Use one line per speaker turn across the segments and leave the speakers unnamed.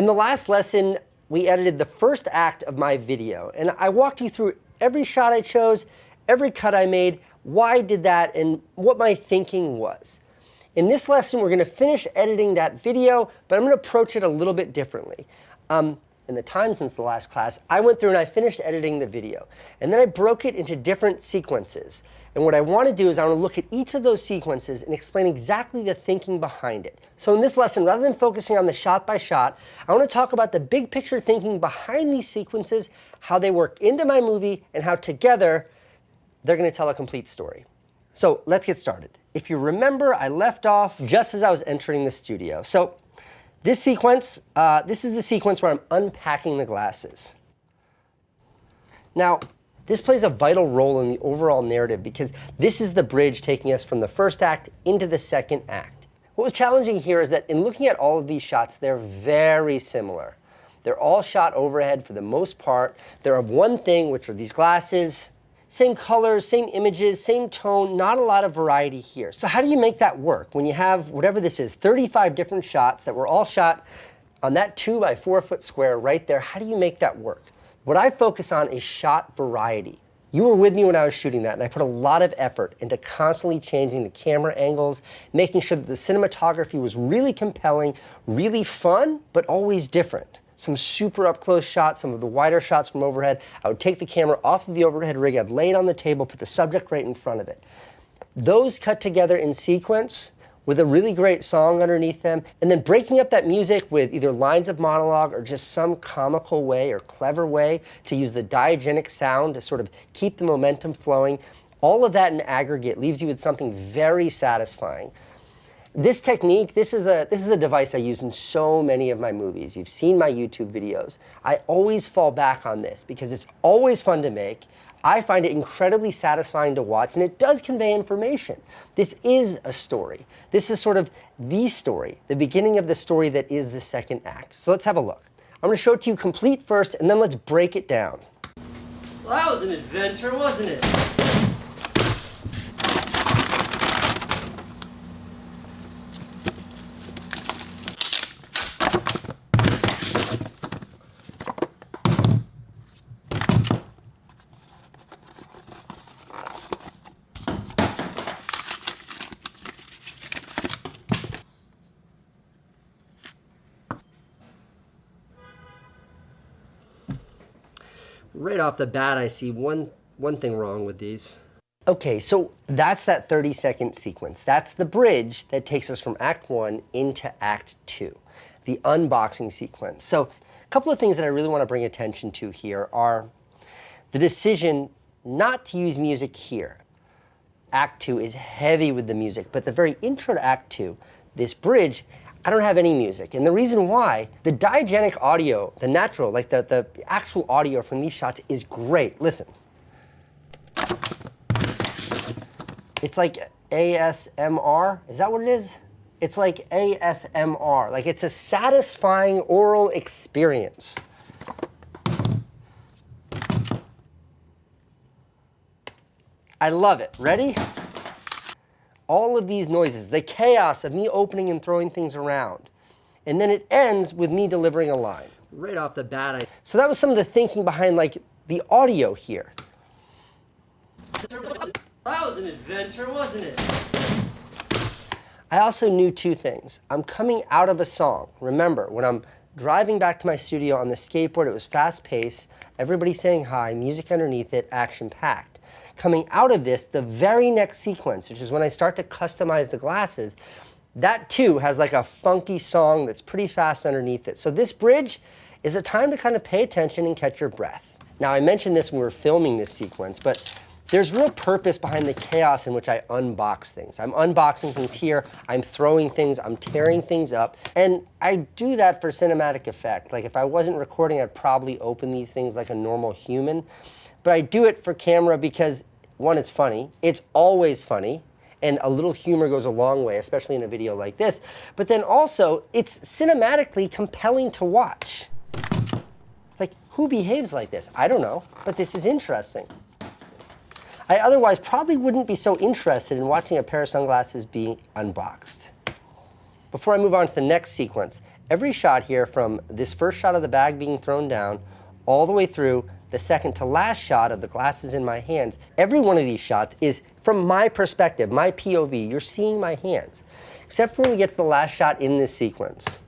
In the last lesson, we edited the first act of my video, and I walked you through every shot I chose, every cut I made, why I did that, and what my thinking was. In this lesson, we're going to finish editing that video, but I'm going to approach it a little bit differently. In the time since the last class, I went through and I finished editing the video, and then I broke it into different sequences. And what I want to do is I want to look at each of those sequences and explain exactly the thinking behind it. So in this lesson, rather than focusing on the shot by shot, I want to talk about the big picture thinking behind these sequences, how they work into my movie, and how together they're going to tell a complete story. So let's get started. If you remember, I left off just as I was entering the studio. So this sequence, this is the sequence where I'm unpacking the glasses. Now, this plays a vital role in the overall narrative because this is the bridge taking us from the first act into the second act. What was challenging here is that in looking at all of these shots, they're very similar. They're all shot overhead for the most part. They're of one thing, which are these glasses. Same colors, same images, same tone, not a lot of variety here. So how do you make that work when you have, whatever this is, 35 different shots that were all shot on that 2 by 4 foot square right there? How do you make that work? What I focus on is shot variety. You were with me when I was shooting that, and I put a lot of effort into constantly changing the camera angles, making sure that the cinematography was really compelling, really fun, but always different. Some super up-close shots, some of the wider shots from overhead. I would take the camera off of the overhead rig, I'd lay it on the table, put the subject right in front of it. Those cut together in sequence with a really great song underneath them, and then breaking up that music with either lines of monologue or just some comical way or clever way to use the diegetic sound to sort of keep the momentum flowing. All of that in aggregate leaves you with something very satisfying. This technique, this is a device I use in so many of my movies. You've seen my YouTube videos. I always fall back on this because it's always fun to make. I find it incredibly satisfying to watch, and it does convey information. This is a story. This is sort of the story, the beginning of the story that is the second act. So let's have a look. I'm going to show it to you complete first, and then let's break it down.
Well, that was an adventure, wasn't it?
Right off the bat, I see one thing wrong with these. Okay, so that's that 30-second sequence. That's the bridge that takes us from Act 1 into Act 2, the unboxing sequence. So a couple of things that I really want to bring attention to here are the decision not to use music here. Act 2 is heavy with the music, but the very intro to Act 2, this bridge, I don't have any music. And the reason why, the diegetic audio, the natural, like the actual audio from these shots is great. Listen. It's like ASMR. Is that what it is? It's like ASMR. Like it's a satisfying oral experience. I love it. Ready? All of these noises, the chaos of me opening and throwing things around. And then it ends with me delivering a line. Right off the bat, so that was some of the thinking behind like the audio here.
That was an adventure, wasn't it?
I also knew two things. I'm coming out of a song. Remember, when I'm driving back to my studio on the skateboard, it was fast-paced, everybody saying hi, music underneath it, action-packed. Coming out of this, the very next sequence, which is when I start to customize the glasses, that too has like a funky song that's pretty fast underneath it. So this bridge is a time to kind of pay attention and catch your breath. Now I mentioned this when we were filming this sequence, but there's real purpose behind the chaos in which I unbox things. I'm unboxing things here, I'm throwing things, I'm tearing things up, and I do that for cinematic effect. Like if I wasn't recording, I'd probably open these things like a normal human, but I do it for camera because one, it's funny. It's always funny. And a little humor goes a long way, especially in a video like this. But then also, it's cinematically compelling to watch. Like, who behaves like this? I don't know, but this is interesting. I otherwise probably wouldn't be so interested in watching a pair of sunglasses being unboxed. Before I move on to the next sequence, Every shot here, from this first shot of the bag being thrown down all the way through the second to last shot of the glasses in my hands, every one of these shots is from my perspective, my POV. You're seeing my hands, except for when we get to the last shot in this sequence.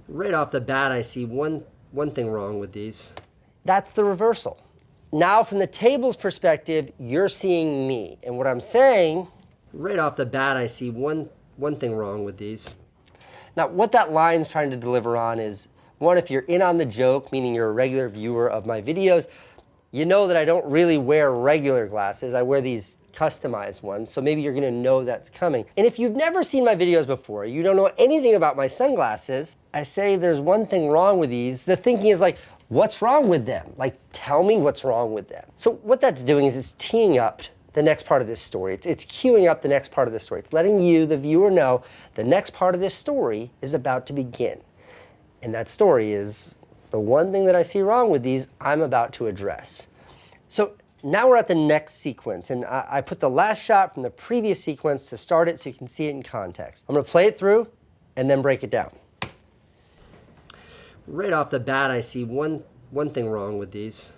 Right off the bat, I see one thing wrong with these.
That's the reversal. Now, from the table's perspective, you're seeing me. And what I'm saying...
Right off the bat, I see one thing wrong with these.
Now, what that line's trying to deliver on is, one, if you're in on the joke, meaning you're a regular viewer of my videos, you know that I don't really wear regular glasses. I wear these customized ones, so maybe you're gonna know that's coming. And if you've never seen my videos before, you don't know anything about my sunglasses, I say there's one thing wrong with these. The thinking is like, what's wrong with them? Like, tell me what's wrong with them. So what that's doing is it's teeing up the next part of this story. It's queuing up the next part of the story. It's letting you, the viewer, know the next part of this story is about to begin. And that story is the one thing that I see wrong with these I'm about to address. So now we're at the next sequence, and I put the last shot from the previous sequence to start it so you can see it in context. I'm gonna play it through and then break it down.
Right off the bat, I see one thing wrong with these.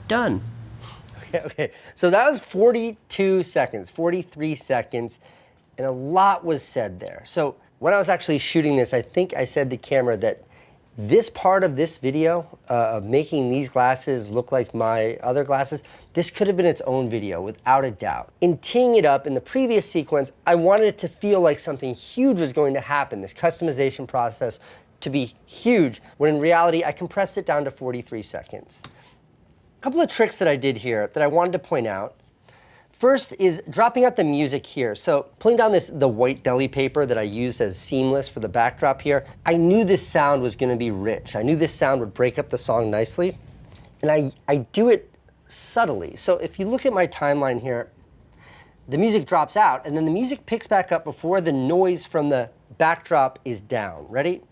Done. Okay, so that was 42 seconds, 43 seconds, and a lot was said there. So when I was actually shooting this, I think I said to camera that this part of this video of making these glasses look like my other glasses, this could have been its own video without a doubt. In teeing it up in the previous sequence, I wanted it to feel like something huge was going to happen, this customization process to be huge, when in reality I compressed it down to 43 seconds. A couple of tricks that I did here that I wanted to point out. First is dropping out the music here. So pulling down the white deli paper that I used as seamless for the backdrop here, I knew this sound was gonna be rich. I knew this sound would break up the song nicely. And I do it subtly. So if you look at my timeline here, the music drops out and then the music picks back up before the noise from the backdrop is down. Ready?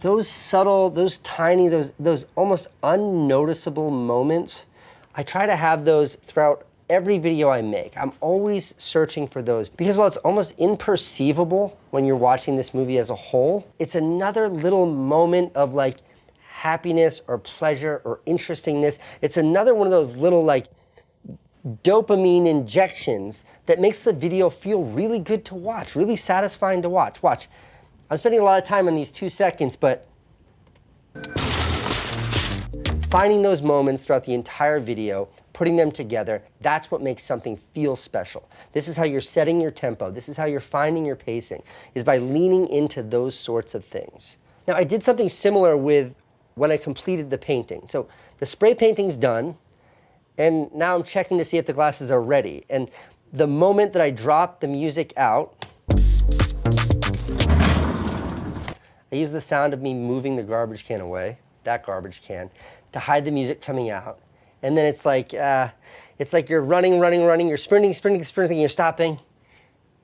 Those subtle, those tiny, those almost unnoticeable moments, I try to have those throughout every video I make. I'm always searching for those because while it's almost imperceivable when you're watching this movie as a whole, it's another little moment of like happiness or pleasure or interestingness. It's another one of those little like dopamine injections that makes the video feel really good to watch, really satisfying to watch. Watch. I'm spending a lot of time on these 2 seconds, but finding those moments throughout the entire video, putting them together, that's what makes something feel special. This is how you're setting your tempo. This is how you're finding your pacing, is by leaning into those sorts of things. Now, I did something similar with when I completed the painting. So the spray painting's done, and now I'm checking to see if the glasses are ready. And the moment that I drop the music out, I use the sound of me moving the garbage can away, that garbage can, to hide the music coming out. And then it's like you're running, you're sprinting, you're stopping,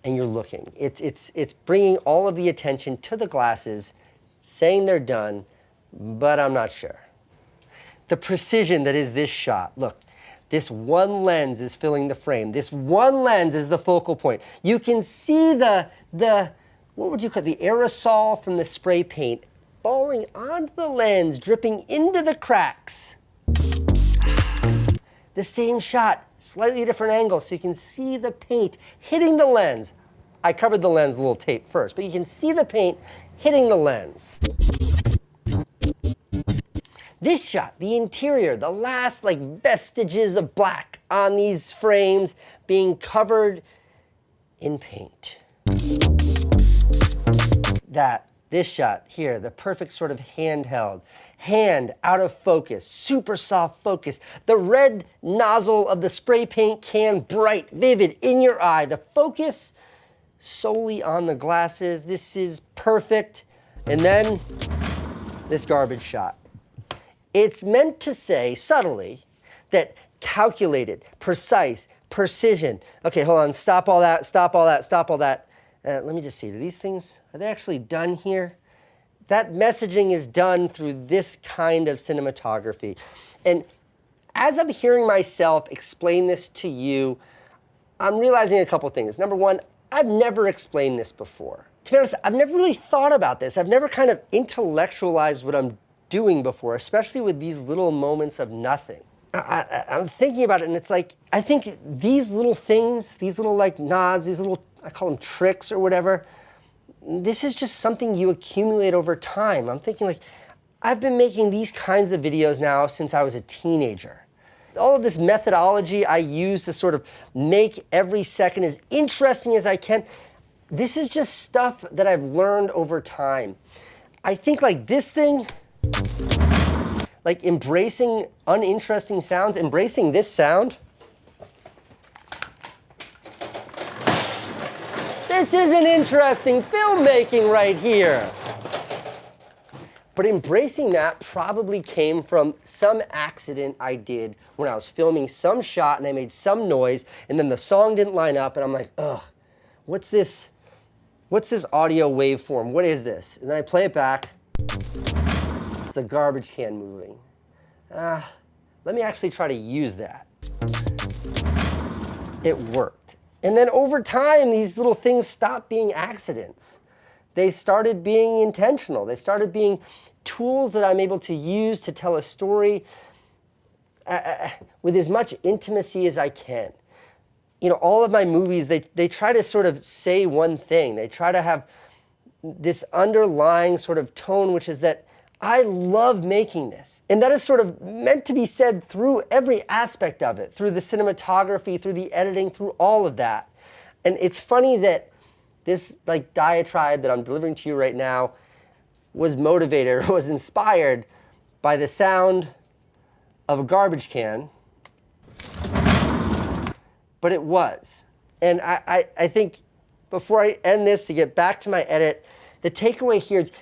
and you're looking. It's bringing all of the attention to the glasses, saying they're done, but I'm not sure. The precision that is this shot, look, this one lens is filling the frame. This one lens is the focal point. You can see the what would you call it, the aerosol from the spray paint falling onto the lens, dripping into the cracks. The same shot, slightly different angle, so you can see the paint hitting the lens. I covered the lens with a little tape first, but you can see the paint hitting the lens. This shot, the interior, the last like vestiges of black on these frames being covered in paint. That This shot here, the perfect sort of handheld. Hand out of focus, super soft focus. The red nozzle of the spray paint can, bright, vivid, in your eye. The focus solely on the glasses. This is perfect. And then this garbage shot. It's meant to say subtly that calculated, precise, precision. Okay, hold on, stop all that, stop all that, stop all that. Let me just see, do these things, are they actually done here? That messaging is done through this kind of cinematography. And as I'm hearing myself explain this to you, I'm realizing a couple things. Number one, I've never explained this before. To be honest, I've never really thought about this. I've never kind of intellectualized what I'm doing before, especially with these little moments of nothing. I'm thinking about it, and it's like, I think these little things, these little like nods, these little, I call them tricks or whatever, this is just something you accumulate over time. I'm thinking like, I've been making these kinds of videos now since I was a teenager. All of this methodology I use to sort of make every second as interesting as I can, this is just stuff that I've learned over time. I think like this thing, like embracing uninteresting sounds, embracing this sound. This is an interesting filmmaking right here. But embracing that probably came from some accident I did when I was filming some shot and I made some noise and then the song didn't line up and I'm like, ugh, what's this audio waveform? What is this? And then I play it back. It's a garbage can moving. Let me actually try to use that. It worked. And then over time, these little things stopped being accidents. They started being intentional. They started being tools that I'm able to use to tell a story with as much intimacy as I can. You know, all of my movies, they try to sort of say one thing. They try to have this underlying sort of tone, which is that I love making this. And that is sort of meant to be said through every aspect of it, through the cinematography, through the editing, through all of that. And it's funny that this like diatribe that I'm delivering to you right now was motivated or was inspired by the sound of a garbage can. But it was. And I think before I end this, to get back to my edit, the takeaway here is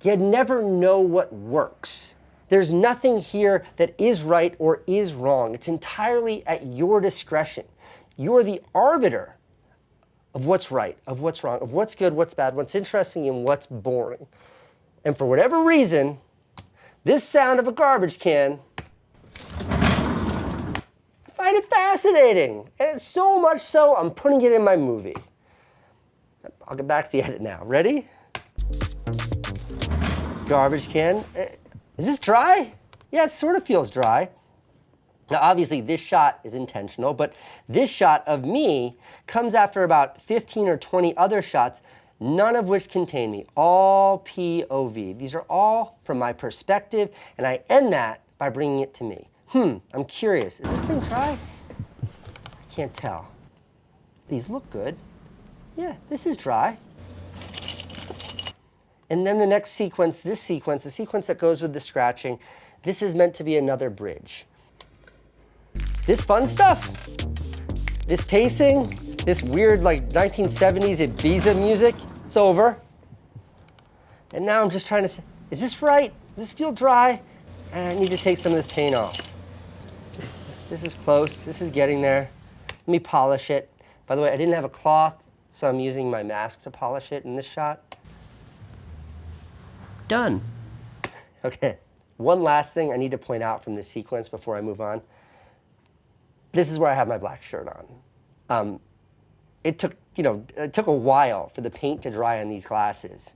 you never know what works. There's nothing here that is right or is wrong. It's entirely at your discretion. You're the arbiter of what's right, of what's wrong, of what's good, what's bad, what's interesting, and what's boring. And for whatever reason, this sound of a garbage can, I find it fascinating. And so much so, I'm putting it in my movie. I'll get back to the edit now. Ready? Garbage can. Is this dry? Yeah, it sort of feels dry. Now, obviously, this shot is intentional, but this shot of me comes after about 15 or 20 other shots, none of which contain me, all POV. These are all from my perspective, and I end that by bringing it to me. I'm curious, is this thing dry? I can't tell. These look good. Yeah, this is dry. And then the next sequence, this sequence, the sequence that goes with the scratching, this is meant to be another bridge. This fun stuff, this pacing, this weird like 1970s Ibiza music, it's over. And now I'm just trying to say, is this right? Does this feel dry? I need to take some of this paint off. This is close, this is getting there. Let me polish it. By the way, I didn't have a cloth, so I'm using my mask to polish it in this shot. Done. Okay, one last thing I need to point out from this sequence before I move on. This is where I have my black shirt on. It took a while for the paint to dry on these glasses.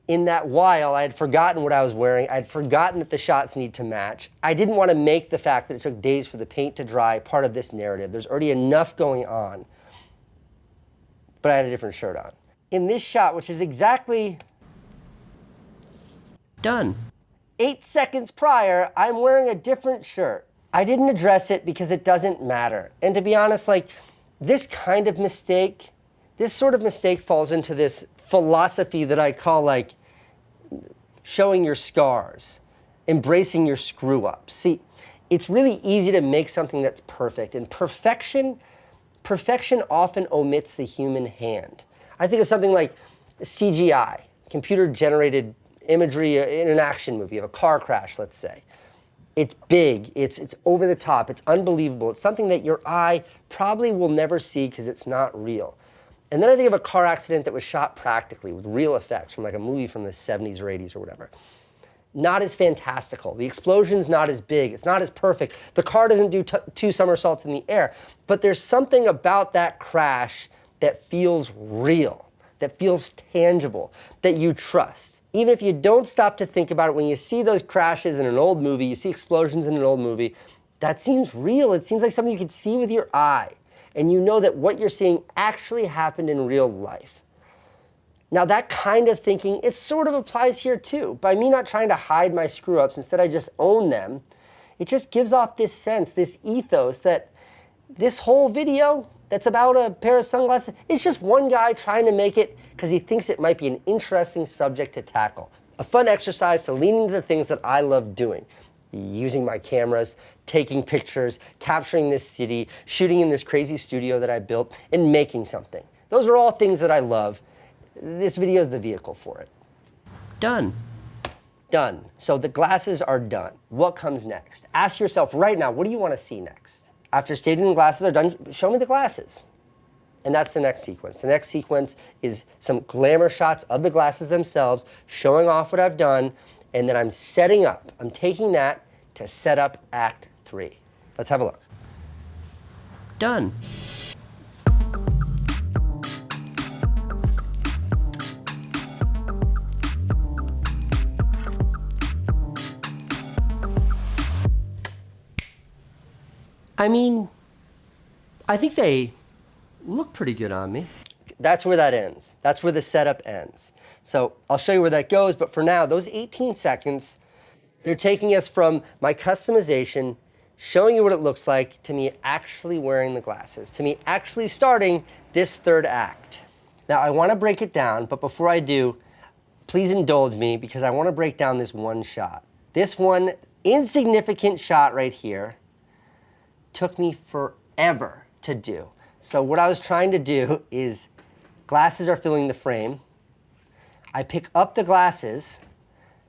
In that while, I had forgotten what I was wearing. I had forgotten that the shots need to match. I didn't want to make the fact that it took days for the paint to dry part of this narrative. There's already enough going on. But I had a different shirt on. In this shot, which is exactly done, 8 seconds prior, I'm wearing a different shirt. I didn't address it because it doesn't matter. And to be honest, like, this kind of mistake This sort of mistake falls into this philosophy that I call like showing your scars, embracing your screw ups. See, it's really easy to make something that's perfect, and perfection often omits the human hand. I think of something like CGI, computer-generated imagery in an action movie of a car crash, let's say. It's big, it's over the top, it's unbelievable. It's something that your eye probably will never see because it's not real. And then I think of a car accident that was shot practically with real effects from like a movie from the 70s or 80s or whatever. Not as fantastical. The explosion's not as big. It's not as perfect. The car doesn't do two somersaults in the air. But there's something about that crash that feels real, that feels tangible, that you trust. Even if you don't stop to think about it, when you see those crashes in an old movie, you see explosions in an old movie, that seems real. It seems like something you could see with your eye. And you know that what you're seeing actually happened in real life. Now that kind of thinking, it sort of applies here too. By me not trying to hide my screw-ups, instead I just own them, it just gives off this sense, this ethos that this whole video that's about a pair of sunglasses, it's just one guy trying to make it because he thinks it might be an interesting subject to tackle. A fun exercise to lean into the things that I love doing. Using my cameras, taking pictures, capturing this city, shooting in this crazy studio that I built, and making something. Those are all things that I love. This video is the vehicle for it.
Done.
Done. So the glasses are done. What comes next? Ask yourself right now, what do you want to see next? After stating the glasses are done, show me the glasses. And that's the next sequence. The next sequence is some glamour shots of the glasses themselves, showing off what I've done, and then I'm setting up. I'm taking that to set up Act 3. Let's have a look.
Done. I mean, I think they look pretty good on me.
That's where that ends. That's where the setup ends. So I'll show you where that goes, but for now, those 18 seconds, they're taking us from my customization, showing you what it looks like, to me actually wearing the glasses, to me actually starting this third act. Now I want to break it down, but before I do, please indulge me because I want to break down this one shot. This one insignificant shot right here took me forever to do. So what I was trying to do is, glasses are filling the frame. I pick up the glasses,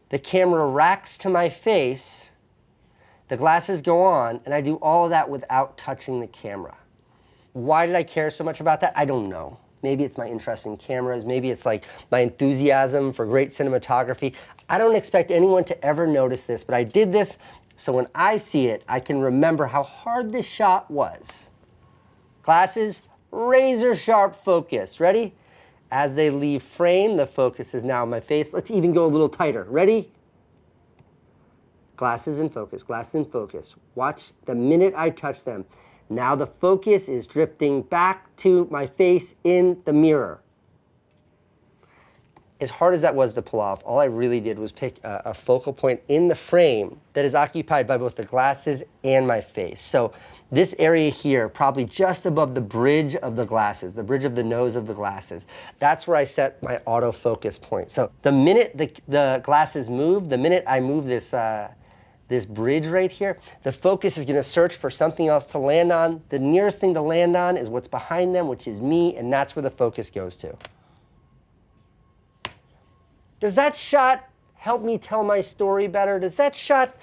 the camera racks to my face, the glasses go on, and I do all of that without touching the camera. Why did I care so much about that? I don't know. Maybe it's my interest in cameras, maybe it's like my enthusiasm for great cinematography. I don't expect anyone to ever notice this, but I did this so when I see it, I can remember how hard this shot was. Glasses, razor sharp focus. Ready? As they leave frame, the focus is now on my face. Let's even go a little tighter. Ready? Glasses in focus, glasses in focus. Watch the minute I touch them. Now the focus is drifting back to my face in the mirror. As hard as that was to pull off, all I really did was pick a focal point in the frame that is occupied by both the glasses and my face. So this area here, probably just above the bridge of the glasses, the bridge of the nose of the glasses, that's where I set my autofocus point. So the minute the glasses move, the minute I move this, this bridge right here, the focus is going to search for something else to land on. The nearest thing to land on is what's behind them, which is me, and that's where the focus goes to. Does that shot help me tell my story better? Does that shot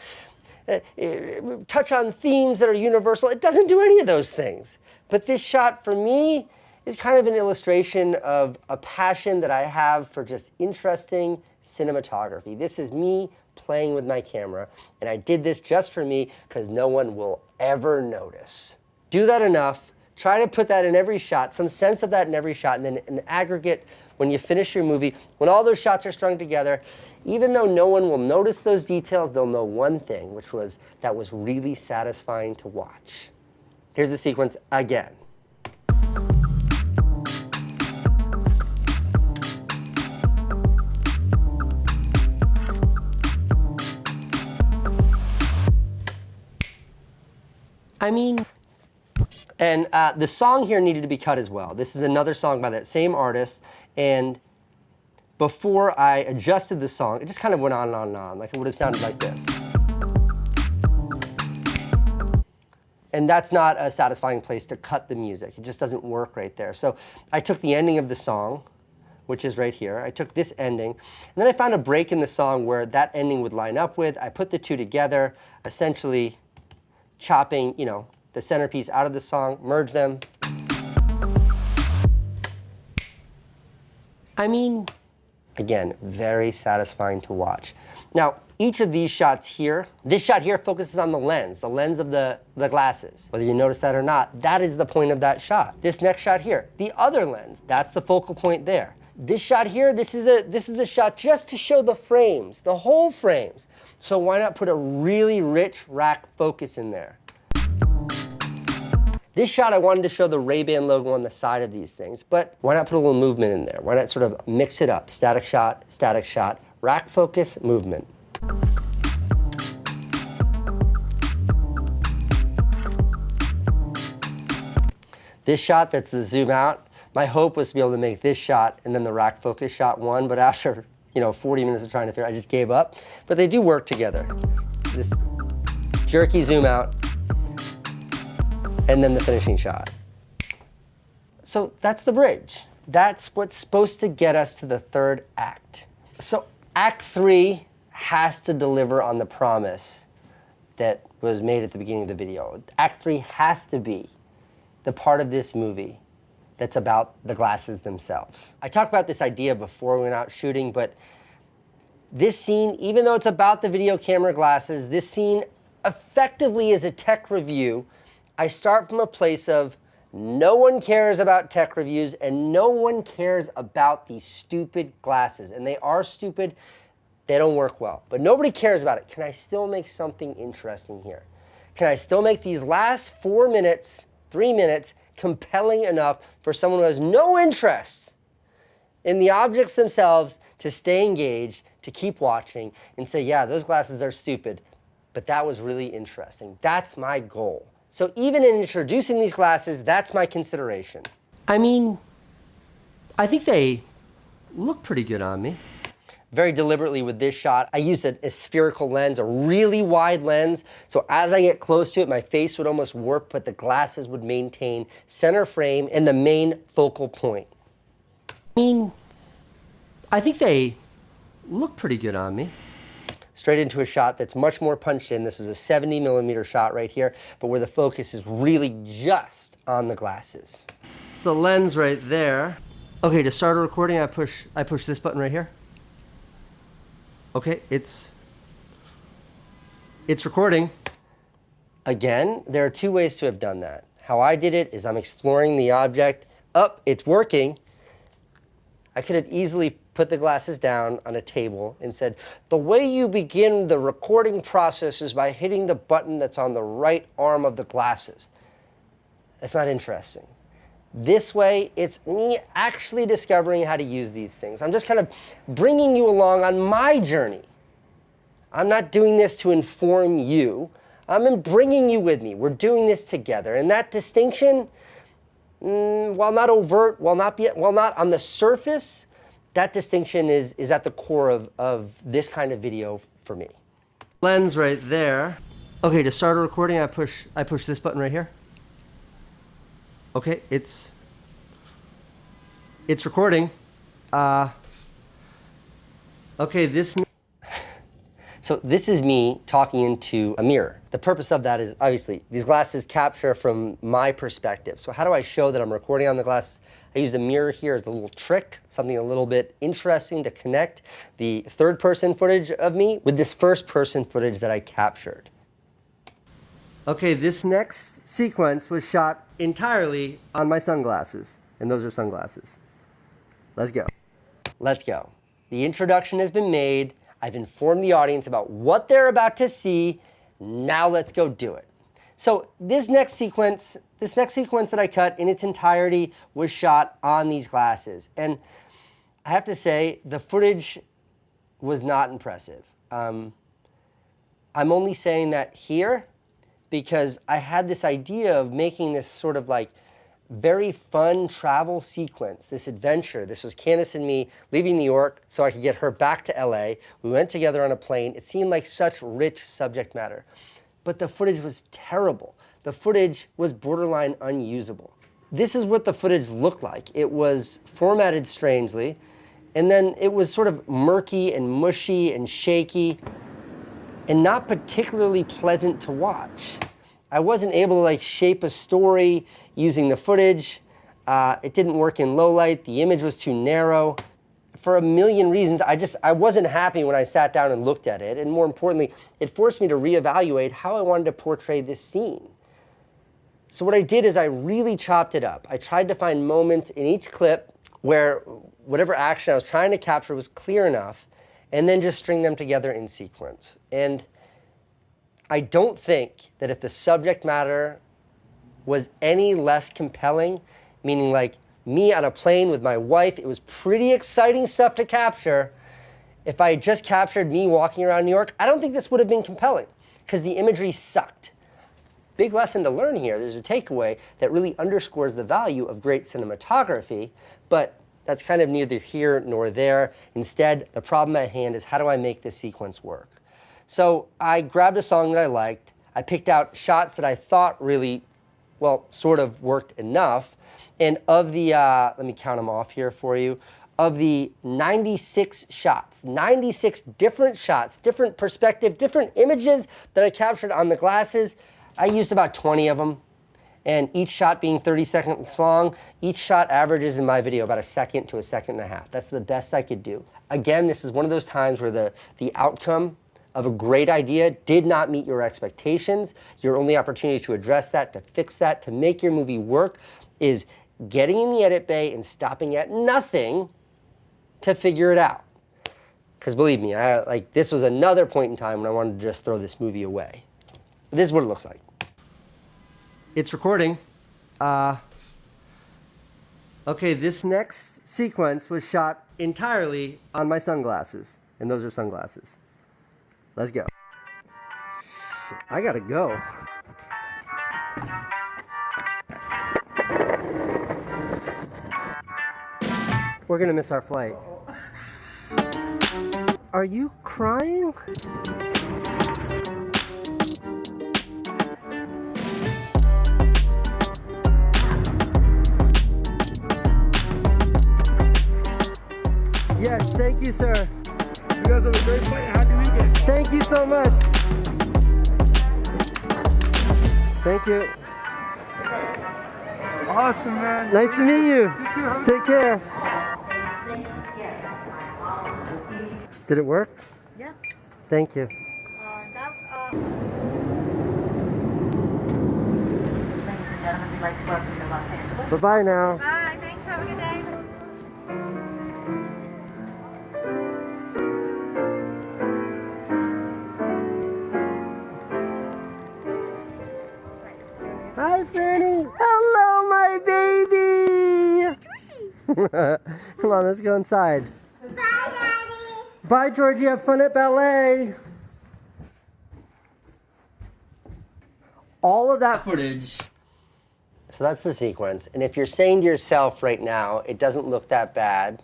touch on themes that are universal? It doesn't do any of those things. But this shot, for me, is kind of an illustration of a passion that I have for just interesting cinematography. This is me playing with my camera, and I did this just for me because no one will ever notice. Do that enough, try to put that in every shot, some sense of that in every shot, and then in aggregate, when you finish your movie, when all those shots are strung together, even though no one will notice those details, they'll know one thing, which was that was really satisfying to watch. Here's the sequence again. I mean, And the song here needed to be cut as well. This is another song by that same artist, and before I adjusted the song, it just kind of went on and on and on, like it would have sounded like this. And that's not a satisfying place to cut the music. It just doesn't work right there. So I took the ending of the song, which is right here. I took this ending, and then I found a break in the song where that ending would line up with. I put the two together, essentially chopping, the centerpiece out of the song, merge them.
I mean,
again, very satisfying to watch. Now, each of these shots here, this shot here focuses on the lens of the glasses. Whether you notice that or not, that is the point of that shot. This next shot here, the other lens, that's the focal point there. This shot here, this is the shot just to show the frames, the whole frames. So why not put a really rich rack focus in there? This shot, I wanted to show the Ray-Ban logo on the side of these things, but why not put a little movement in there? Why not sort of mix it up? Static shot, rack focus, movement. This shot, that's the zoom out. My hope was to be able to make this shot and then the rack focus shot one, but after 40 minutes of trying to figure out, I just gave up. But they do work together. This jerky zoom out, and then the finishing shot. So that's the bridge. That's what's supposed to get us to the third act. So Act 3 has to deliver on the promise that was made at the beginning of the video. Act 3 has to be the part of this movie that's about the glasses themselves. I talked about this idea before we went out shooting, but this scene, even though it's about the video camera glasses, this scene effectively is a tech review. I start from a place of no one cares about tech reviews and no one cares about these stupid glasses. And they are stupid, they don't work well, but nobody cares about it. Can I still make something interesting here? Can I still make these last 4 minutes, 3 minutes, compelling enough for someone who has no interest in the objects themselves to stay engaged, to keep watching, and say, yeah, those glasses are stupid, but that was really interesting. That's my goal. So even in introducing these glasses, that's my consideration.
I mean, I think they look pretty good on me.
Very deliberately with this shot, I used a spherical lens, a really wide lens. So as I get close to it, my face would almost warp, but the glasses would maintain center frame and the main focal point.
I mean, I think they look pretty good on me.
Straight into a shot that's much more punched in. This is a 70mm shot right here, but where the focus is really just on the glasses.
It's the lens right there. Okay, to start a recording, I push this button right here. Okay, it's recording.
Again, there are two ways to have done that. How I did it is I'm exploring the object. It's working. I could have easily put the glasses down on a table and said, the way you begin the recording process is by hitting the button that's on the right arm of the glasses. That's not interesting. This way, it's me actually discovering how to use these things. I'm just kind of bringing you along on my journey. I'm not doing this to inform you. I'm bringing you with me. We're doing this together. And that distinction, while not overt, while not on the surface, that distinction is at the core of this kind of video for me.
Lens right there. Okay, to start a recording, I push this button right here. Okay, it's recording. Okay,
So this is me talking into a mirror. The purpose of that is obviously these glasses capture from my perspective. So how do I show that I'm recording on the glasses? I use the mirror here as a little trick, something a little bit interesting to connect the third-person footage of me with this first-person footage that I captured.
Okay, this next sequence was shot entirely on my sunglasses, and those are sunglasses. Let's go.
Let's go. The introduction has been made. I've informed the audience about what they're about to see. Now let's go do it. So this next sequence that I cut in its entirety was shot on these glasses. And I have to say, the footage was not impressive. I'm only saying that here because I had this idea of making this sort of like very fun travel sequence, this adventure. This was Candace and me leaving New York so I could get her back to LA. We went together on a plane. It seemed like such rich subject matter. But the footage was terrible. The footage was borderline unusable. This is what the footage looked like. It was formatted strangely, and then it was sort of murky and mushy and shaky and not particularly pleasant to watch. I wasn't able to like shape a story using the footage. It didn't work in low light. The image was too narrow. For a million reasons, I wasn't happy when I sat down and looked at it. And more importantly, it forced me to reevaluate how I wanted to portray this scene. So what I did is I really chopped it up. I tried to find moments in each clip where whatever action I was trying to capture was clear enough, and then just string them together in sequence. And I don't think that if the subject matter was any less compelling, meaning like me on a plane with my wife, it was pretty exciting stuff to capture. If I had just captured me walking around New York, I don't think this would have been compelling because the imagery sucked. Big lesson to learn here. There's a takeaway that really underscores the value of great cinematography, but that's kind of neither here nor there. Instead, the problem at hand is how do I make this sequence work? So I grabbed a song that I liked. I picked out shots that I thought really, well, sort of worked enough. And of the, let me count them off here for you. Of the 96 shots, 96 different shots, different perspective, different images that I captured on the glasses, I used about 20 of them. And each shot being 30 seconds long, each shot averages in my video about a second to a second and a half. That's the best I could do. Again, this is one of those times where the outcome of a great idea did not meet your expectations. Your only opportunity to address that, to fix that, to make your movie work is getting in the edit bay and stopping at nothing to figure it out. Because believe me, this was another point in time when I wanted to just throw this movie away. This is what it looks like.
It's recording. Okay, this next sequence was shot entirely on my sunglasses, and those are sunglasses. Let's go. Shit, I gotta go. We're gonna miss our flight. Are you crying? Yes, thank you, sir.
You guys have a great flight. Happy weekend.
Thank you so much. Thank you.
Awesome, man.
Nice to meet you.
You too, huh?
Take care. Did it work?
Yeah.
Thank you.
Ladies and gentlemen, we'd like to welcome you to Los Angeles.
Bye-bye now.
Bye. Thanks. Have a good day.
Hi, Franny. Hello, my baby. Come on, let's go inside.
Bye, Daddy.
Bye, Georgie. Have fun at ballet. All of that footage.
So that's the sequence. And if you're saying to yourself right now, it doesn't look that bad,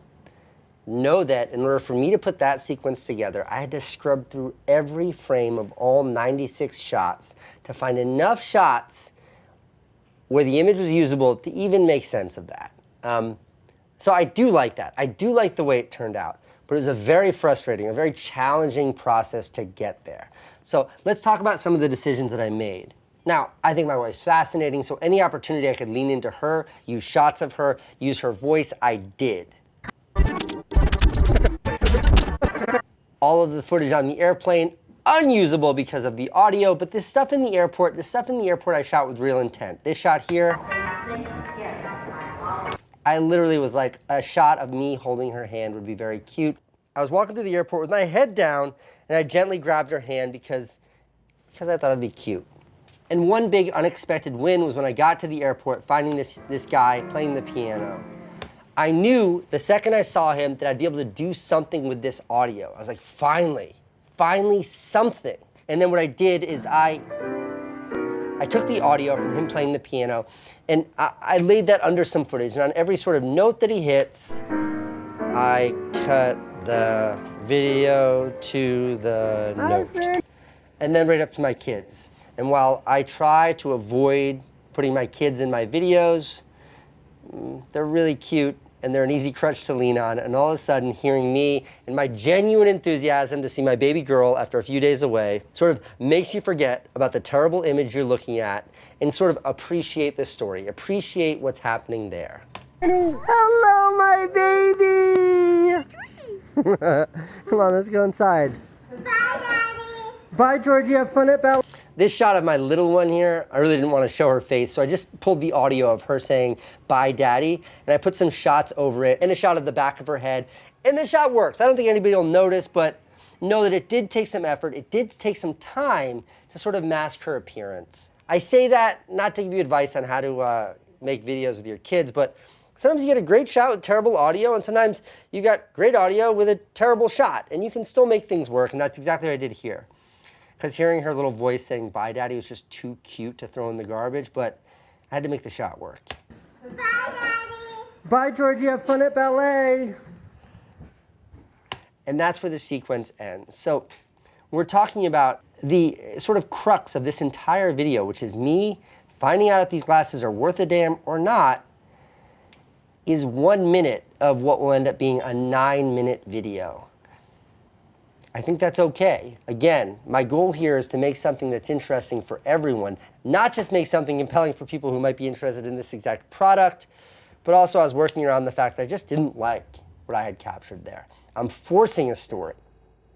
know that in order for me to put that sequence together, I had to scrub through every frame of all 96 shots to find enough shots where the image was usable to even make sense of that. So I do like that. I do like the way it turned out. But it was a very frustrating, a very challenging process to get there. So let's talk about some of the decisions that I made. Now, I think my wife's fascinating, so any opportunity I could lean into her, use shots of her, use her voice, I did. All of the footage on the airplane, unusable because of the audio, but this stuff in the airport I shot with real intent. This shot here, I literally was like, a shot of me holding her hand would be very cute. I was walking through the airport with my head down, and I gently grabbed her hand because I thought it'd be cute. And one big unexpected win was when I got to the airport, finding this guy playing the piano. I knew the second I saw him that I'd be able to do something with this audio. I was like, finally something. And then what I did is I I took the audio from him playing the piano, and I laid that under some footage. And on every sort of note that he hits, I cut the video to the note. And then right up to my kids. And while I try to avoid putting my kids in my videos, they're really cute and they're an easy crutch to lean on. And all of a sudden, hearing me and my genuine enthusiasm to see my baby girl after a few days away sort of makes you forget about the terrible image you're looking at and sort of appreciate the story, appreciate what's happening there.
Hello, my baby! Come on, let's go inside.
Bye, Daddy.
Bye, Georgie. Have fun at ballet.
This shot of my little one here, I really didn't want to show her face, so I just pulled the audio of her saying, "Bye, Daddy," and I put some shots over it, and a shot of the back of her head, and the shot works. I don't think anybody will notice, but know that it did take some effort. It did take some time to sort of mask her appearance. I say that not to give you advice on how to make videos with your kids, but sometimes you get a great shot with terrible audio, and sometimes you got great audio with a terrible shot, and you can still make things work, and that's exactly what I did here. Because hearing her little voice saying "Bye, Daddy" was just too cute to throw in the garbage, but I had to make the shot work.
Bye, Daddy.
Bye, Georgie. Have fun at ballet.
And that's where the sequence ends. So we're talking about the sort of crux of this entire video, which is me finding out if these glasses are worth a damn or not, is 1 minute of what will end up being a 9-minute video. I think that's okay. Again, my goal here is to make something that's interesting for everyone, not just make something compelling for people who might be interested in this exact product, but also I was working around the fact that I just didn't like what I had captured there. I'm forcing a story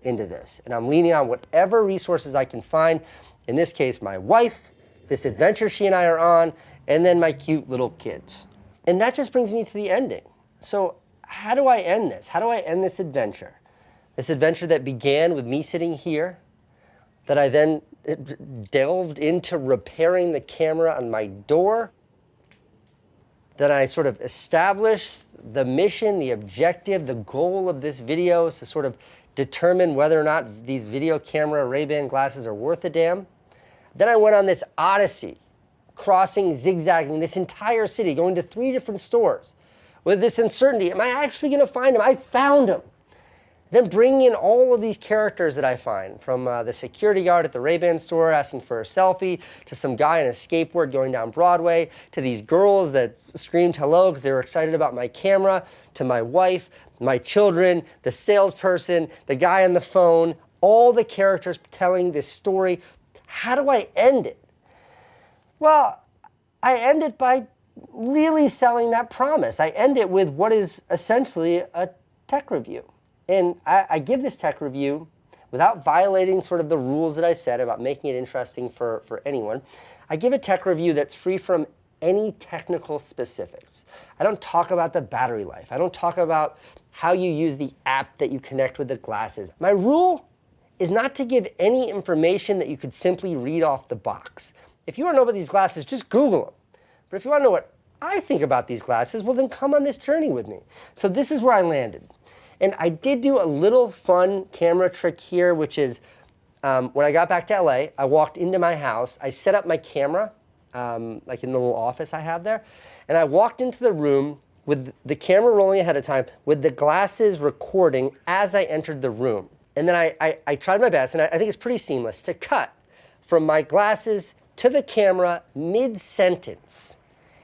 into this, and I'm leaning on whatever resources I can find. In this case, my wife, this adventure she and I are on, and then my cute little kids. And that just brings me to the ending. So how do I end this? How do I end this adventure? This adventure that began with me sitting here, that I then delved into repairing the camera on my door, that I sort of established the mission, the objective, the goal of this video is to sort of determine whether or not these video camera Ray-Ban glasses are worth a damn. Then I went on this odyssey, crossing, zigzagging this entire city, going to 3 different stores with this uncertainty. Am I actually going to find them? I found them. Then bringing in all of these characters that I find, from the security guard at the Ray-Ban store asking for a selfie, to some guy on a skateboard going down Broadway, to these girls that screamed hello because they were excited about my camera, to my wife, my children, the salesperson, the guy on the phone, all the characters telling this story. How do I end it? Well, I end it by really selling that promise. I end it with what is essentially a tech review. And I give this tech review without violating sort of the rules that I said about making it interesting for anyone. I give a tech review that's free from any technical specifics. I don't talk about the battery life. I don't talk about how you use the app that you connect with the glasses. My rule is not to give any information that you could simply read off the box. If you want to know about these glasses, just Google them. But if you want to know what I think about these glasses, well, then come on this journey with me. So this is where I landed. And I did do a little fun camera trick here, which is when I got back to LA, I walked into my house, I set up my camera, like in the little office I have there, and I walked into the room with the camera rolling ahead of time, with the glasses recording as I entered the room. And then I tried my best, and I think it's pretty seamless, to cut from my glasses to the camera mid-sentence.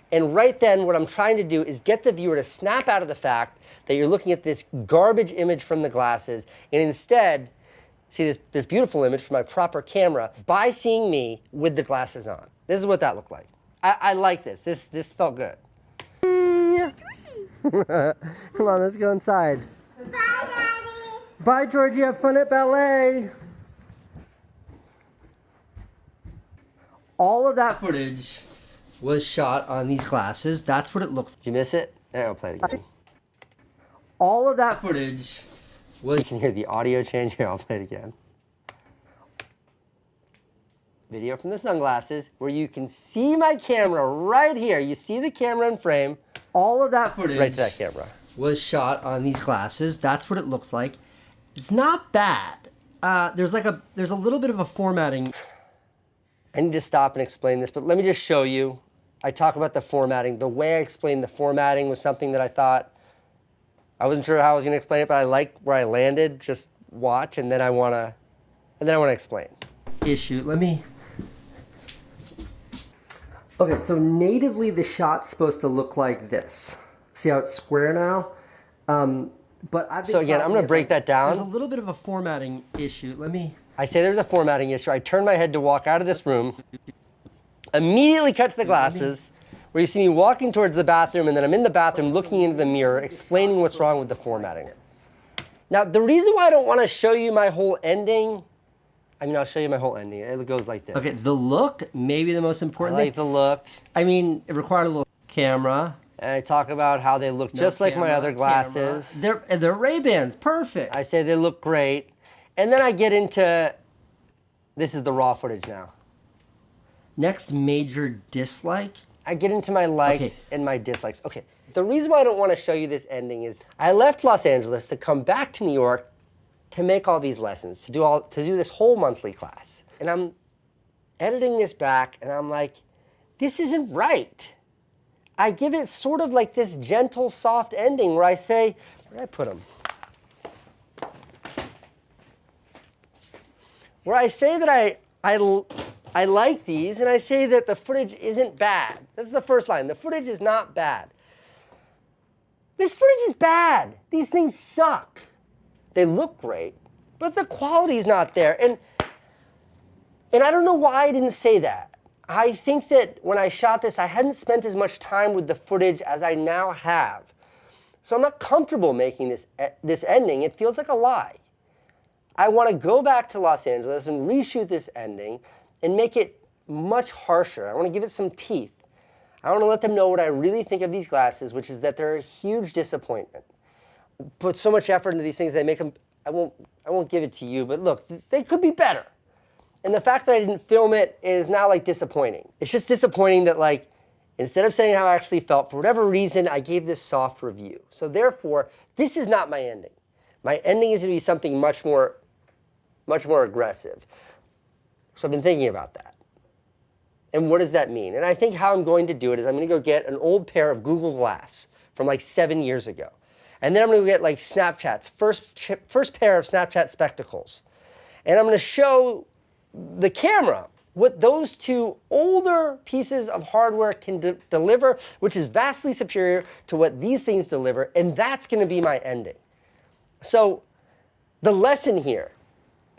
And right then, what I'm trying to do is get the viewer to snap out of the fact that you're looking at this garbage image from the glasses, and instead see this beautiful image from my proper camera by seeing me with the glasses on. This is what that looked like. I like this. This felt good.
Come on, let's go inside.
Bye, Daddy.
Bye, Georgie. Have fun at ballet. All of that footage was shot on these glasses. That's what it looks like.
Did you miss it? I'll play it again.
All of that footage was...
You can hear the audio change here. I'll play it again. Video from the sunglasses where you can see my camera right here. You see the camera in frame.
All of that footage
right to that camera
was shot on these glasses. That's what it looks like. It's not bad. There's a little bit of a formatting.
I need to stop and explain this, but let me just show you. I talk about the formatting. The way I explained the formatting was something that I thought, I wasn't sure how I was going to explain it, but I like where I landed. Just watch, and then I want to explain.
Issue. Let me. Okay, so natively the shot's supposed to look like this. See how it's square now? But I've been
So again, I'm going to break that down.
There's a little bit of a formatting issue. Let me.
I say there's a formatting issue. I turn my head to walk out of this room, immediately cut to the glasses, where you see me walking towards the bathroom, and then I'm in the bathroom looking into the mirror, explaining what's wrong with the formatting. Now, the reason why I don't want to show you my whole ending, I mean, I'll show you my whole ending. It goes like this.
Okay, the look may be the most
I
important
like
thing.
the look.
I mean, it required a little camera.
And I talk about how they look just like my other glasses.
They're Ray-Bans, perfect.
I say they look great. And then I get into, this is the raw footage now.
Next major dislike.
I get into my likes and my dislikes. Okay, the reason why I don't want to show you this ending is I left Los Angeles to come back to New York to make all these lessons, to do this whole monthly class. And I'm editing this back, and I'm like, this isn't right. I give it sort of like this gentle, soft ending where I say, where did I put them? Where I say that I like these, and I say that the footage isn't bad. That's the first line. The footage is not bad. This footage is bad. These things suck. They look great, but the quality is not there. And I don't know why I didn't say that. I think that when I shot this, I hadn't spent as much time with the footage as I now have. So I'm not comfortable making this ending. It feels like a lie. I want to go back to Los Angeles and reshoot this ending and make it much harsher. I want to give it some teeth. I want to let them know what I really think of these glasses, which is that they're a huge disappointment. Put so much effort into these things, they make them, I won't give it to you, but look, they could be better. And the fact that I didn't film it is now like disappointing. It's just disappointing that like, instead of saying how I actually felt, for whatever reason, I gave this soft review. So therefore, this is not my ending. My ending is going to be something much more aggressive. So I've been thinking about that. And what does that mean? And I think how I'm going to do it is I'm going to go get an old pair of Google Glass from like 7 years ago. And then I'm going to get like Snapchat's first pair of Snapchat spectacles. And I'm going to show the camera what those two older pieces of hardware can deliver, which is vastly superior to what these things deliver. And that's going to be my ending. So the lesson here,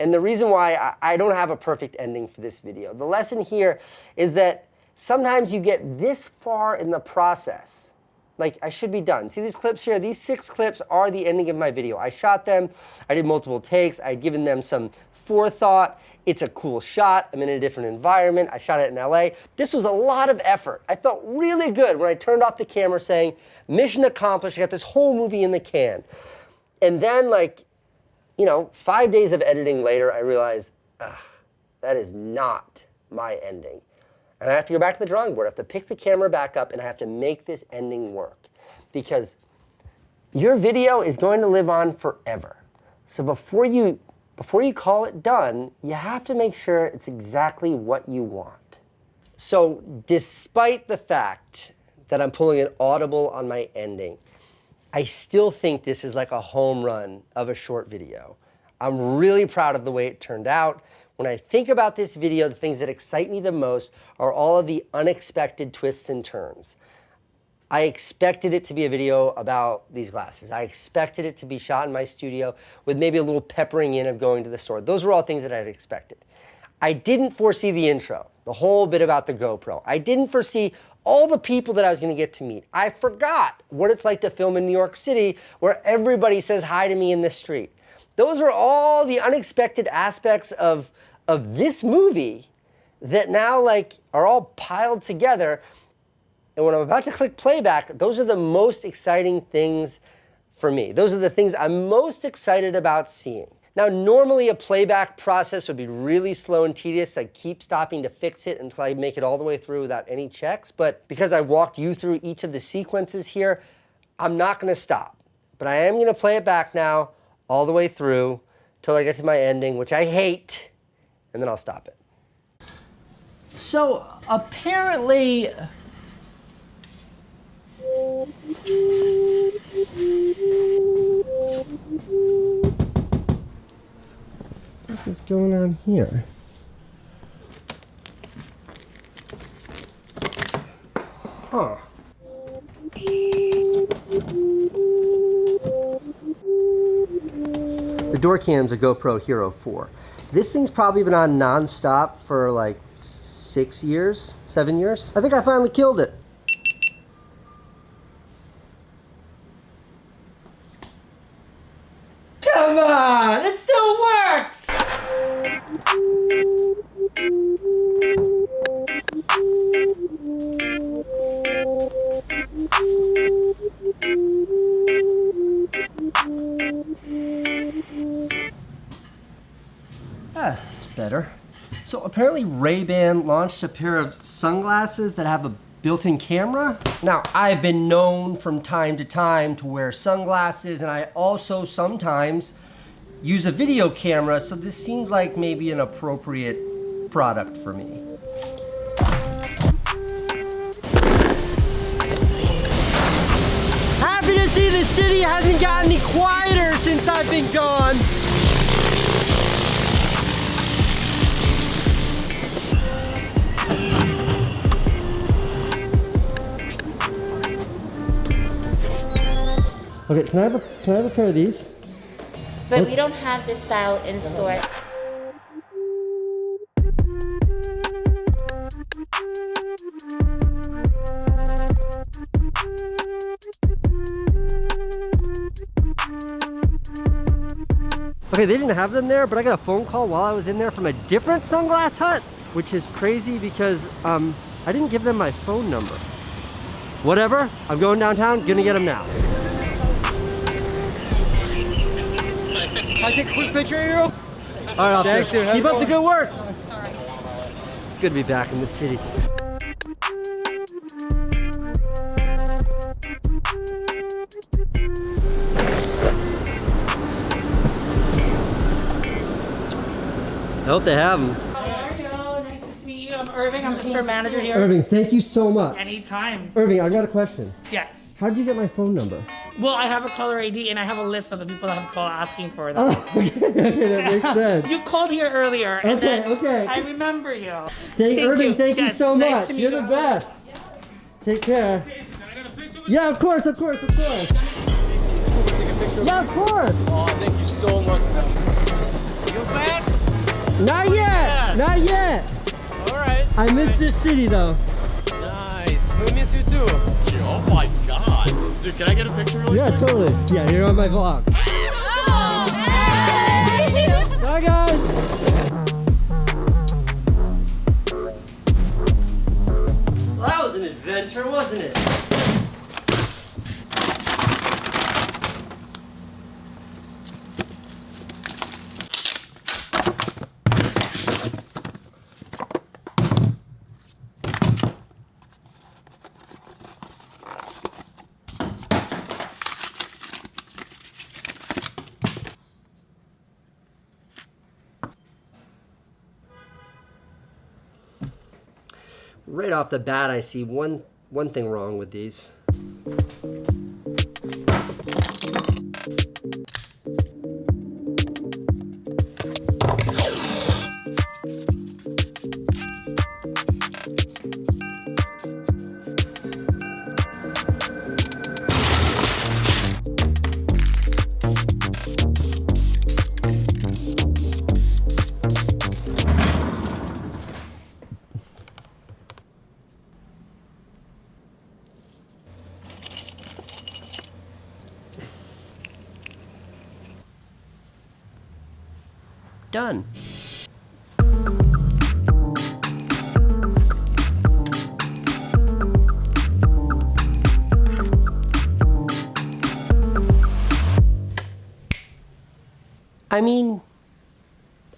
and the reason why I don't have a perfect ending for this video, the lesson here is that sometimes you get this far in the process. Like, I should be done. See these clips here? These 6 clips are the ending of my video. I shot them. I did multiple takes. I'd given them some forethought. It's a cool shot. I'm in a different environment. I shot it in LA. This was a lot of effort. I felt really good when I turned off the camera saying, mission accomplished. I got this whole movie in the can. And then, like, 5 days of editing later, I realized, that is not my ending. And I have to go back to the drawing board. I have to pick the camera back up, and I have to make this ending work. Because your video is going to live on forever. So before you call it done, you have to make sure it's exactly what you want. So despite the fact that I'm pulling an audible on my ending, I still think this is like a home run of a short video. I'm really proud of the way it turned out. When I think about this video, the things that excite me the most are all of the unexpected twists and turns. I expected it to be a video about these glasses. I expected it to be shot in my studio with maybe a little peppering in of going to the store. Those were all things that I had expected. I didn't foresee the intro, the whole bit about the GoPro. I didn't foresee all the people that I was going to get to meet. I forgot what it's like to film in New York City where everybody says hi to me in the street. Those are all the unexpected aspects of this movie that now are all piled together. And when I'm about to click playback, those are the most exciting things for me. Those are the things I'm most excited about seeing. Now, normally a playback process would be really slow and tedious. I'd keep stopping to fix it until I make it all the way through without any checks. But because I walked you through each of the sequences here, I'm not going to stop. But I am going to play it back now all the way through till I get to my ending, which I hate, and then I'll stop it.
So apparently, what is going on here? Huh. The door cam's a GoPro Hero 4. This thing's probably been on non-stop for like 6 years, 7 years. I think I finally killed it. Come on, it still works! Ah, it's better. So apparently Ray-Ban launched a pair of sunglasses that have a built-in camera. Now, I've been known from time to time to wear sunglasses, and I also sometimes use a video camera, so this seems like maybe an appropriate product for me. Happy to see the city hasn't gotten any quieter since I've been gone. Okay, can I have a pair of these?
But we don't have this style in store.
Okay, they didn't have them there, but I got a phone call while I was in there from a different sunglass hut, which is crazy because I didn't give them my phone number. Whatever, I'm going downtown, gonna get them now.
Can I take a quick picture of you?
All right, officer.
Thanks, dude. How's
Keep
it
up the
going?
good work. Good to be back in the city. I hope they have them.
How are you? Nice to meet you. I'm Irving. I'm the store manager here.
Irving, thank you so much.
Anytime.
Irving, I got a question.
Yes.
How did you get my phone number?
Well, I have a caller ID and I have a list of the people that have called asking for them.
Oh, okay, that makes sense.
You called here earlier. And
Okay,
then
okay.
I remember you.
Irving, thank you
Yes,
so
nice
much.
to meet
You're the
you.
best. Take care. Yeah, of course, of course, of course. Yeah, of course.
Oh, thank you so much. You back?
Not yet. Not yet.
All right.
I miss this city though.
Nice. We miss you too. Oh my God. Dude, can I get a picture really
Yeah,
quick?
totally. Yeah, you're on my vlog. Bye, guys. Well, that was an adventure, wasn't it? Right off the bat, I see one thing wrong with these. Done. I mean,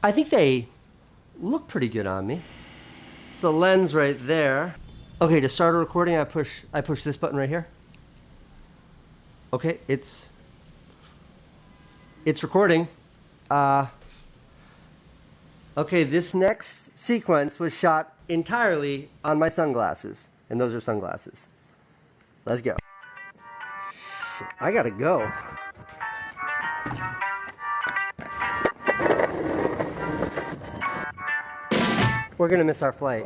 I think they look pretty good on me. It's the lens right there. Okay, to start a recording, I push this button right here. Okay, it's Okay, this next sequence was shot entirely on my sunglasses. And those are sunglasses. Let's go. Shit, I gotta go. We're gonna miss our flight.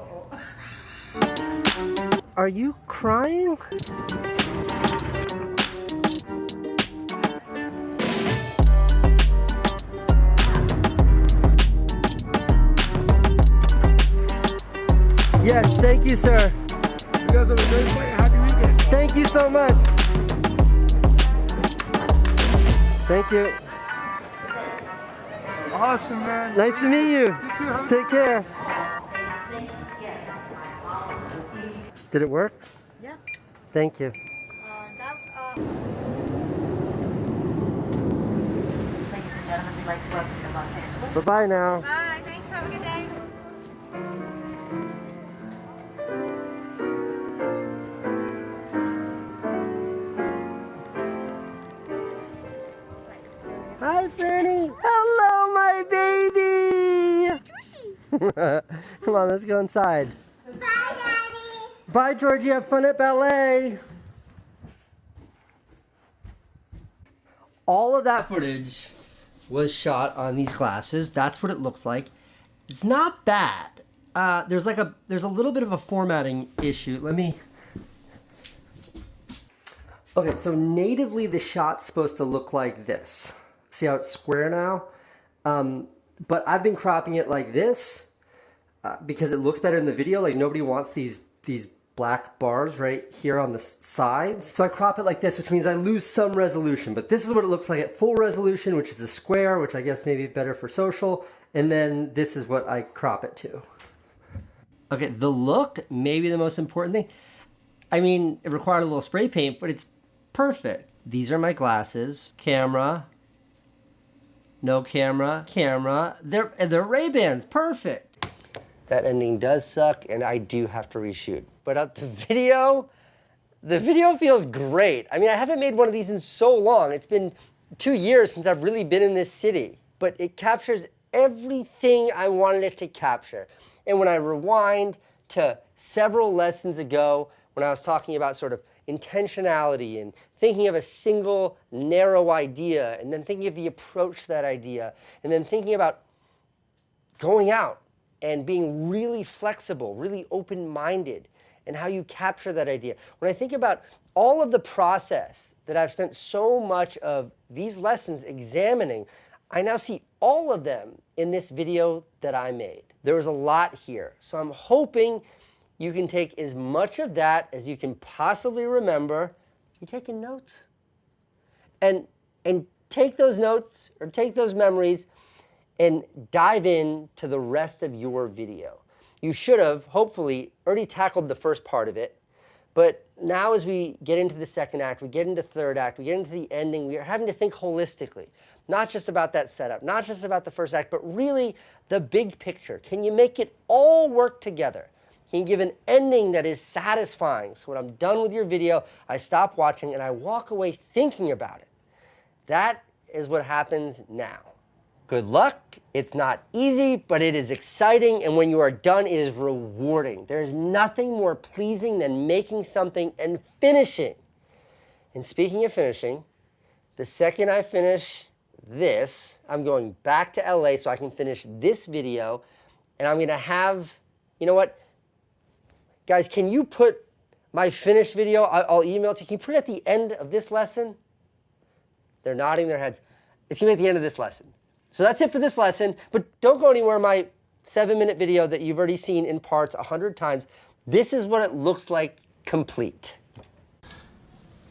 Are you crying? Yes, thank you, sir.
You guys have a great flight and happy weekend.
Thank you so much. Thank you.
Awesome, man.
Nice to meet you.
You too, huh?
Take care. Did it work?
Yeah.
Thank you.
Ladies and gentlemen, we'd like to welcome you to Los Angeles.
Bye-bye now.
Bye. Thanks. Have a good day.
Hi, Franny. Hello, my baby. Come on, let's go inside.
Bye, Daddy.
Bye, Georgie. Have fun at ballet. All of that footage was shot on these glasses. That's what it looks like. It's not bad. There's a little bit of a formatting issue. Let me. Okay, so natively the shot's supposed to look like this. See how it's square now? But I've been cropping it like this because it looks better in the video. Like nobody wants these black bars right here on the sides. So I crop it like this, which means I lose some resolution. But this is what it looks like at full resolution, which is a square, which I guess may be better for social. And then this is what I crop it to. Okay, the look may be the most important thing. I mean, it required a little spray paint, but it's perfect. These are my glasses. Camera. No camera. Camera. They're Ray-Bans. Perfect.
That ending does suck, and I do have to reshoot. But the video feels great. I mean, I haven't made one of these in so long. It's been 2 years since I've really been in this city. But it captures everything I wanted it to capture. And when I rewind to several lessons ago, when I was talking about sort of intentionality and thinking of a single narrow idea, and then thinking of the approach to that idea, and then thinking about going out and being really flexible, really open-minded, and how you capture that idea. When I think about all of the process that I've spent so much of these lessons examining, I now see all of them in this video that I made. There was a lot here, so I'm hoping you can take as much of that as you can possibly remember. You taking notes? And take those notes or take those memories and dive in to the rest of your video. You should have, hopefully, already tackled the first part of it. But now as we get into the second act, we get into third act, we get into the ending, we are having to think holistically. Not just about that setup, not just about the first act, but really the big picture. Can you make it all work together? Can you give an ending that is satisfying? So when I'm done with your video, I stop watching and I walk away thinking about it. That is what happens now. Good luck. It's not easy, but it is exciting. And when you are done, it is rewarding. There is nothing more pleasing than making something and finishing. And speaking of finishing, the second I finish this, I'm going back to LA so I can finish this video. And I'm going to have, you know what? Guys, can you put my finished video, I'll email it to you. Can you put it at the end of this lesson? They're nodding their heads. It's going to be at the end of this lesson. So that's it for this lesson, but don't go anywhere. My 7-minute video that you've already seen in parts 100 times, this is what it looks like complete.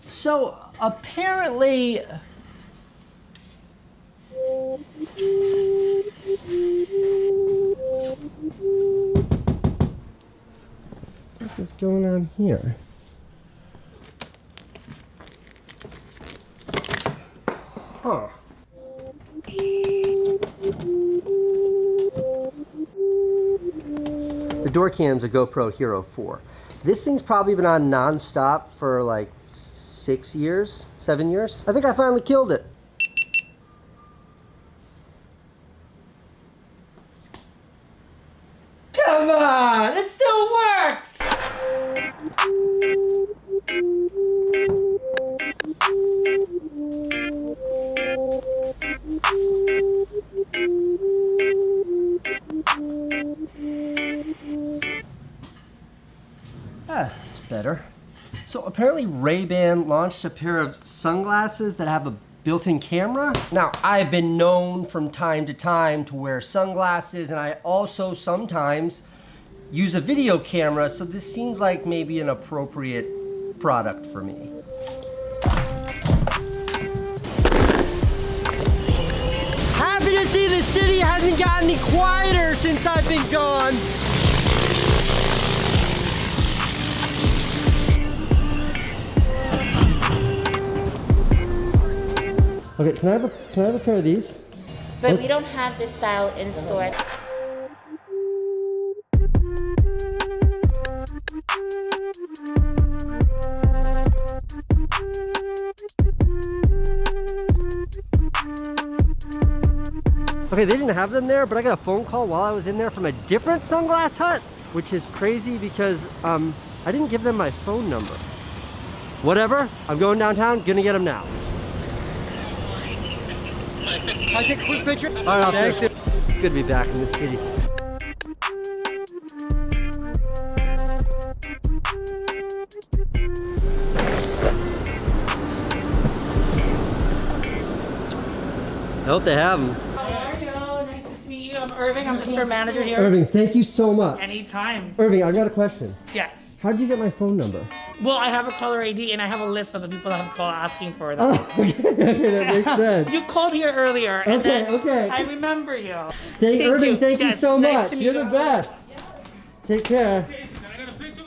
So apparently, what is going on here? Huh. The door cam's a GoPro Hero 4. This thing's probably been on non-stop for like 6 years, 7 years. I think I finally killed it. on, it still works! It's better. So apparently Ray-Ban launched a pair of sunglasses that have a built-in camera. Now, I've been known from time to time to wear sunglasses, and I also sometimes use a video camera, so this seems like maybe an appropriate product for me. Happy to see the city hasn't gotten any quieter since I've been gone. Okay, can I have a pair of these?
But we don't have this style in store.
Okay, they didn't have them there, but I got a phone call while I was in there from a different sunglass hut, which is crazy because I didn't give them my phone number. Whatever, I'm going downtown, gonna get them now.
Can I take a quick picture?
All right, officer. Good to be back in the city. I hope they have them.
How are you? Nice to meet you. I'm Irving. I'm the store manager here.
Irving, thank you so much.
Anytime.
Irving, I got a question.
Yes.
How did you get my phone number?
Well, I have a caller ID and I have a list of the people that have called asking for them.
Oh, okay, that makes sense.
You called here earlier. And
Okay,
then
okay.
I remember you.
Irving, thank you
Yes,
so
nice
much.
to meet
You're
you.
the best. Take care.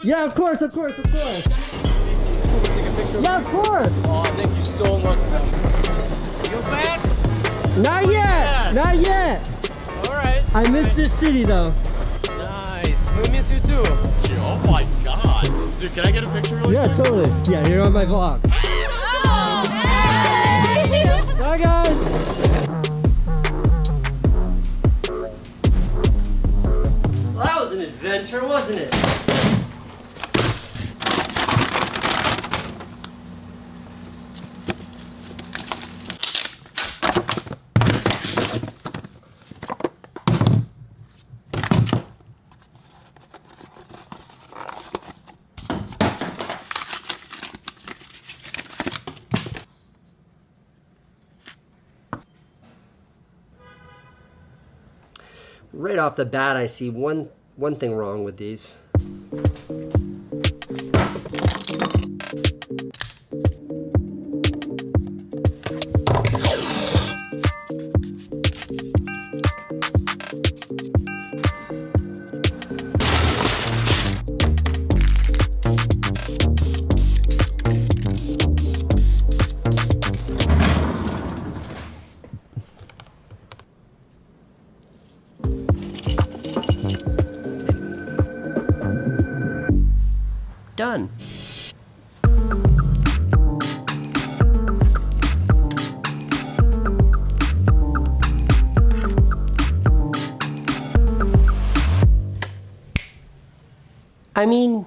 Yeah, of course, of course, of course. Yeah, of course.
Oh, thank you so much. You back?
Not yet. Not yet.
All right.
I miss this city though.
Nice. We miss you too. Oh my God. Dude, can I get a picture really
Yeah,
quick?
totally. Yeah, you're on my vlog. Bye, guys. Well, that was an adventure, wasn't it? Right off the bat, I see one thing wrong with these. Done. I mean,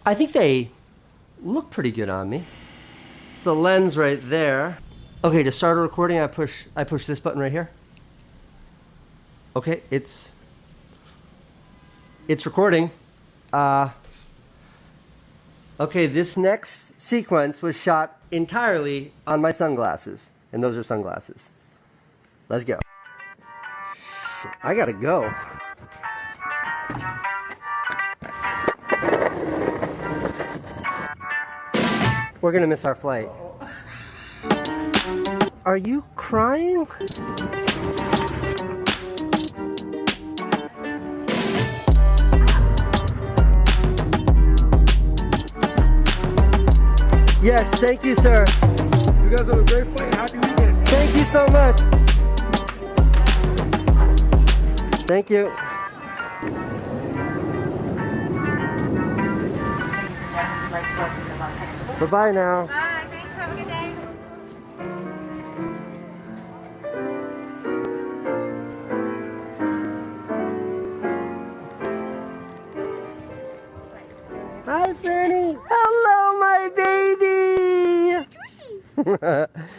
I think they look pretty good on me. It's the lens right there. Okay, to start a recording, I push this button right here. Okay, it's recording. Okay, this next sequence was shot entirely on my sunglasses, and those are sunglasses. Let's go. Shit, I gotta go. We're gonna miss our flight. Are you crying? Yes, thank you, sir.
You guys have a great flight. Happy weekend.
Thank you so much. Thank you. Bye-bye now.
Bye. Thanks. Have a good day.
Hi, Fanny. Hello, my baby.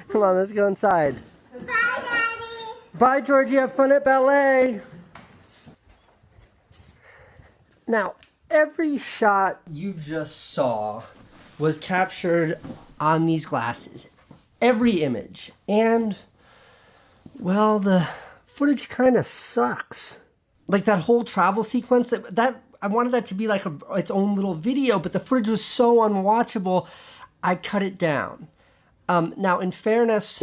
Come on, let's go inside.
Bye, Daddy.
Bye, Georgie. Have fun at ballet. Now, every shot you just saw was captured on these glasses. Every image. And, well, the footage kind of sucks. Like that whole travel sequence, that I wanted that to be like its own little video, but the footage was so unwatchable, I cut it down. Now, in fairness,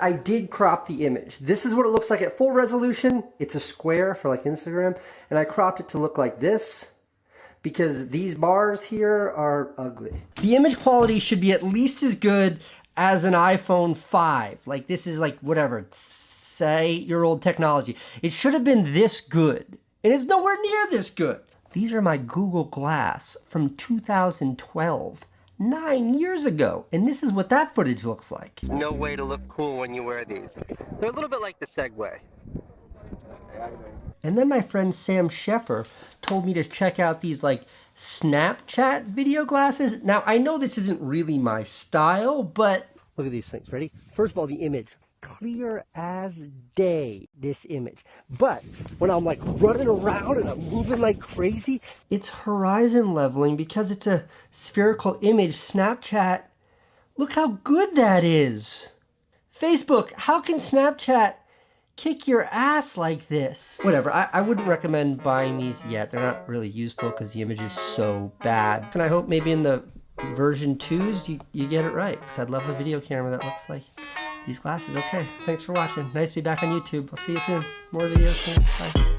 I did crop the image. This is what it looks like at full resolution. It's a square for like Instagram, and I cropped it to look like this because these bars here are ugly. The image quality should be at least as good as an iPhone 5. Like this is like whatever, say 8-year-old technology. It should have been this good, and it's nowhere near this good. These are my Google Glass from 2012, 9 years ago, and this is what that footage looks like.
No way to look cool when you wear these. They're a little bit like the Segway.
And then my friend Sam Sheffer told me to check out these like Snapchat video glasses. Now, I know this isn't really my style, but look at these things. Ready? First of all, the image. Clear as day, this image. But when I'm like running around and I'm moving like crazy, it's horizon leveling because it's a spherical image. Snapchat, look how good that is. Facebook, how can Snapchat kick your ass like this? Whatever, I wouldn't recommend buying these yet. They're not really useful because the image is so bad. And I hope maybe in the version 2s you get it right, because I'd love a video camera that looks like these glasses. Okay, thanks for watching. Nice to be back on YouTube. I'll see you soon. More videos soon. Bye.